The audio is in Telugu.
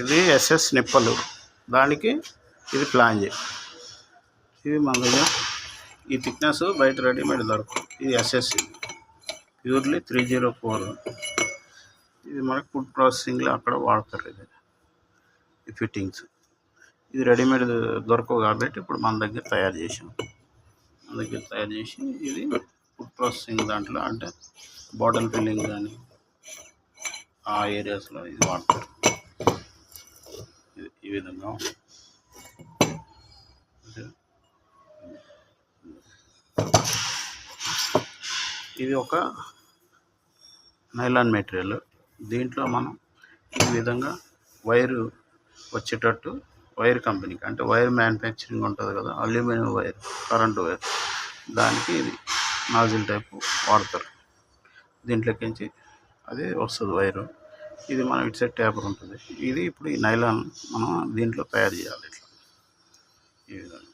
ఇది ఎస్ఎస్ నిప్పలు, దానికి ఇది ప్లాంజ్. ఇది మన దగ్గర ఈ థిక్నెస్ బయట రెడీమేడ్ దొరకదు. ఇది ఎస్ఎస్, ప్యూర్లీ 304. ఇది మనకి ఫుడ్ ప్రాసెసింగ్లో అక్కడ వాడతారు. ఈ ఫిట్టింగ్స్ ఇది రెడీమేడ్ దొరకవు కాబట్టి ఇప్పుడు మన దగ్గర తయారు చేసాం. మన దగ్గర తయారు చేసి ఇది ఫుడ్ ప్రాసెసింగ్ దాంట్లో, అంటే బాటిల్ ఫిల్లింగ్ కానీ ఆ ఏరియాస్లో ఇది వాడతారు. ఇది ఈ విధంగా ఇది ఒక నైలాన్ మెటీరియల్. దీంట్లో మనం ఈ విధంగా వైరు వచ్చేటట్టు, వైర్ కంపెనీకి అంటే వైర్ మ్యానుఫ్యాక్చరింగ్ ఉంటుంది కదా, అల్యూమినియం వైర్, కరెంటు వైర్, దానికి ఇది నాజిల్ టైపు వాడతారు. దీంట్లోకించి అది వస్తుంది వైరు. ఇది మనం ఇటు సైడ్ ట్యాపర్ ఉంటుంది. ఇది ఇప్పుడు ఈ నైలాన్ మనం దీంట్లో తయారు చేయాలి ఇట్లా ఈ విధంగా.